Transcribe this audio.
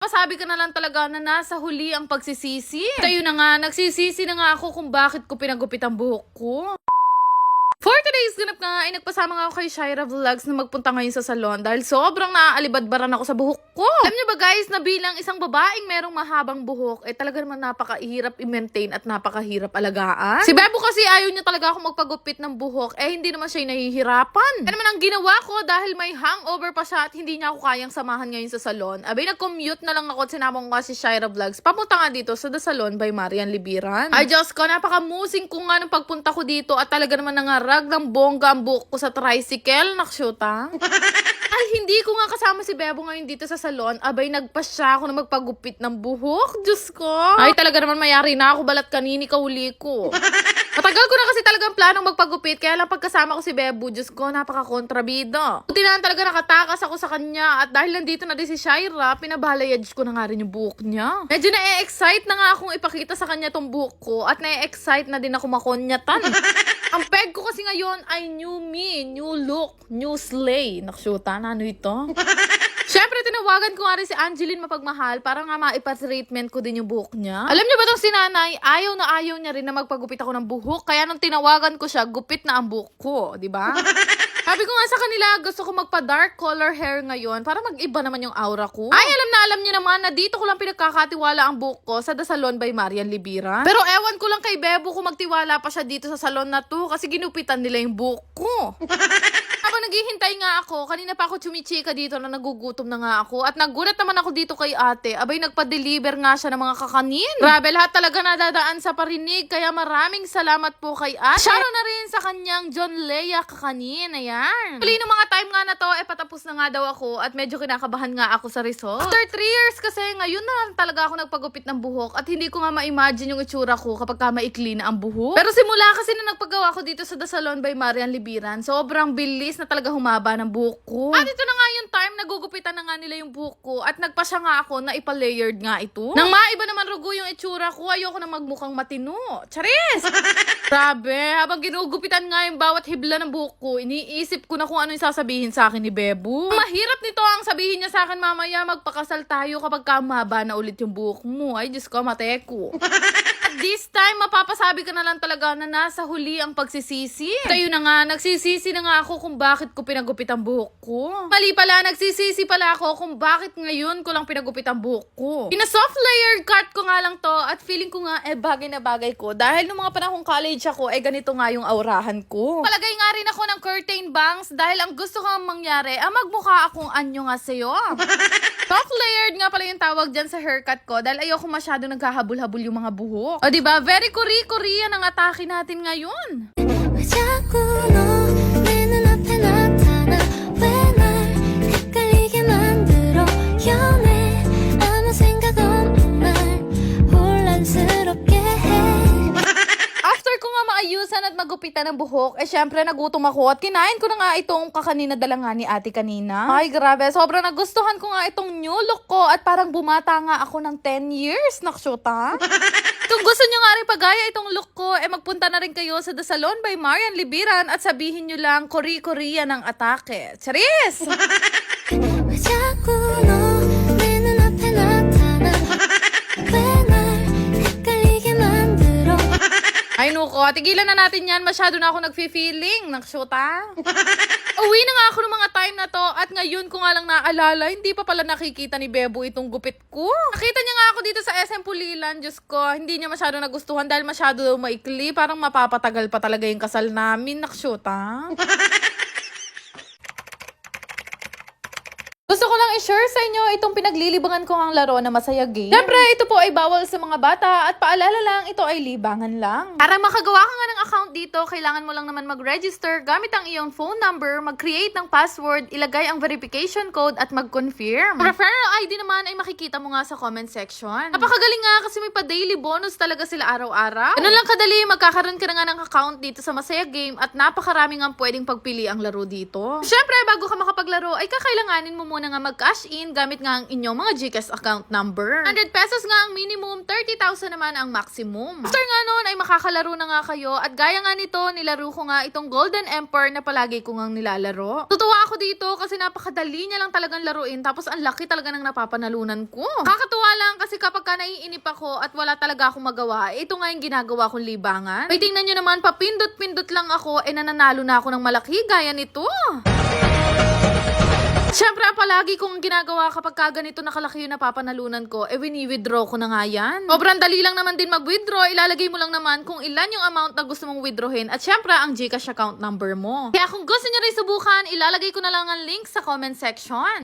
Masabi ka na lang talaga na nasa huli ang pagsisisi. Kayo na nga, nagsisisi na nga ako kung bakit ko pinagupit ang buhok ko. For today's ganap nga ay nagpasama nga ako kay Shaira Vlogs na magpunta ngayon sa salon dahil sobrang naaalibadbaran ako sa buhok ko. Alam niyo ba guys na bilang isang babaeng merong mahabang buhok talaga naman napakahirap i-maintain at napakahirap alagaan. Si Bebo kasi ayaw niya talaga ako magpagupit ng buhok hindi naman siya nahihirapan. Ano naman ang ginawa ko dahil may hangover pa siya at hindi niya ako kayang samahan ngayon sa salon. Abay nag-commute na lang ako at sinama ko nga si Shaira Vlogs. Papunta nga dito sa The Salon by Marian Libiran. Ay Diyos ko, napaka-musing ko nga ng pagpunta ko dito at talaga naman nangarap ng bongga ang buhok ko sa tricycle. Nakshuta. Ay, hindi ko nga kasama si Bebo ngayon dito sa salon. Abay, nagpasya ako na magpagupit ng buhok. Diyos ko. Ay, talaga naman mayari na ako. Balat kanini kahuli ko. Matagal ko na kasi talagang planong magpagupit. Kaya lang pagkasama ko si Bebo, Diyos ko, napaka-kontrabida. Buti na talaga nakatakas ako sa kanya. At dahil nandito na din si Shaira, pinabalayad ko na nga rin yung buhok niya. Medyo na-excite na nga akong ipakita sa kanya tong buhok ko. At na-excite na din ako makonyatan. Ang peg ko kasi ngayon ay new me, new look, new slay. Nakshuta na ano ito? Siyempre, tinawagan ko nga rin si Angeline Mapagmahal para nga maipa-treatment ko din yung buhok niya. Alam niyo ba itong si Nanay, ayaw na ayaw niya rin na magpagupit ako ng buhok. Kaya nung tinawagan ko siya, gupit na ang buhok ko, di ba? Sabi ko nga sa kanila, gusto ko magpa-dark color hair ngayon para mag-iba naman yung aura ko. Ay, alam niyo naman na dito ko lang pinagkakatiwala ang buhok ko sa The Salon by Marian Libiran. Pero ewan ko lang kay Bebo kung magtiwala pa siya dito sa salon na to kasi ginupitan nila yung buhok ko. Habang naghihintay nga ako, kanina pa ako chumichika dito na nagugutom na nga ako. At nagulat naman ako dito kay ate. Abay, nagpa-deliver nga siya ng mga kakanin. Grabe, lahat talaga nadadaan sa parinig. Kaya maraming salamat po kay ate. Shoutout na rin sa kanyang John Lea kakanin. Ayan. Huli ng mga time nga na to, patapos na nga daw ako. At medyo kinakabahan nga ako sa result. After 3 years kasi, ngayon na lang talaga ako nagpagupit ng buhok. At hindi ko nga ma-imagine yung itsura ko kapag ka maikli na ang buhok. Pero simula kasi na nagpagawa ko dito sa The Salon by Marian Libiran, sobrang bilis na talaga humaba ng buhok ko. At ito na nga yung time, nagugupitan na nga nila yung buhok ko at nagpasya nga ako na ipa-layered nga ito. Nang maiba naman rugo yung itsura ko, ayoko na magmukhang matino. Charis! Grabe, habang ginugupitan nga yung bawat hibla ng buhok ko, iniisip ko na kung ano yung sasabihin sa akin ni Bebo. Mahirap nito ang sabihin niya sa akin mamaya, magpakasal tayo kapag kamahaba na ulit yung buhok mo. Ay, Diyos ko, mateko. This time, mapapasabi ka na lang talaga na nasa huli ang pagsisisi. Kayo na nga, nagsisisi na nga ako kung bakit ko pinagupit ang buhok ko. Mali pala, nagsisisi pala ako kung bakit ngayon ko lang pinagupit ang buhok ko. Pina-soft layered cut ko nga lang to at feeling ko nga bagay na bagay ko. Dahil nung mga panahong college ako, ganito nga yung aurahan ko. Palagay nga rin ako ng curtain bangs dahil ang gusto kong mangyari, magmukha akong anyo nga sa'yo. Soft layered nga pala yung tawag dyan sa haircut ko dahil ayoko masyado naghahabol-habol yung mga buhok. O diba, very Korea-Korean ang atake natin ngayon. After ko nga maayusan at magupitan ng buhok, syempre nagutom ako at kinain ko na nga itong kakanin na dala nga ni ate kanina. Ay, grabe. Sobrang nagustuhan ko nga itong new look ko at parang bumata nga ako ng 10 years. Nakshuta. Kung gusto nyo nga rin pagaya itong look ko, magpunta na rin kayo sa The Salon by Marian Libiran at sabihin nyo lang, Korea ng atake. Charis! Ay nuko, tigilan na natin yan. Masyado na ako nagfi-feeling. Nakshuta. Uwi na nga ako ng mga time na to at ngayon ko nga lang naalala, hindi pa pala nakikita ni Bebo itong gupit ko. Nakita niya nga ako dito sa SM Pulilan. Diyos ko, hindi niya masyado nagustuhan dahil masyado maikli. Parang mapapatagal pa talaga yung kasal namin. Nakshuta. Gusto ko lang i-share sa inyo itong pinaglilibangan ko ang laro na Masaya Game. Siyempre, ito po ay bawal sa mga bata at paalala lang, ito ay libangan lang. Para makagawa ka nga ng account dito, kailangan mo lang naman mag-register gamit ang iyong phone number, mag-create ng password, ilagay ang verification code at mag-confirm. Referral ID naman ay makikita mo nga sa comment section. Napakagaling nga kasi may pa-daily bonus talaga sila araw-araw. Ganun lang kadali, magkakaroon ka na nga ng account dito sa Masaya Game at napakarami nga pwedeng pagpili ang laro dito. Siyempre, bago ka makapaglaro, ay kakailanganin mo muna nga mag mag-cash in gamit nga ang inyong mga GCash account number. 100 pesos nga ang minimum, 30,000 naman ang maximum. After nga noon ay makakalaro na nga kayo at gaya nga nito, nilaro ko nga itong Golden Emperor na palagi ko ngang nilalaro. Tutuwa ako dito kasi napakadali niya lang talagang laruin tapos ang laki talaga ng napapanalunan ko. Kakatuwa lang kasi kapag ka naiinip ako at wala talaga akong magawa, ito nga yung ginagawa kong libangan. Ay tingnan nyo naman, papindot-pindot lang ako, nananalo na ako ng malaki gaya nito. Siyempre, palagi kong ginagawa kapag ganito nakalaki yung napapanalunan ko, wini-withdraw ko na nga yan. Sobrang dali lang naman din mag-withdraw, ilalagay mo lang naman kung ilan yung amount na gusto mong withdrawin at siyempre, ang GCash account number mo. Kaya kung gusto nyo rin subukan, ilalagay ko na lang ang link sa comment section.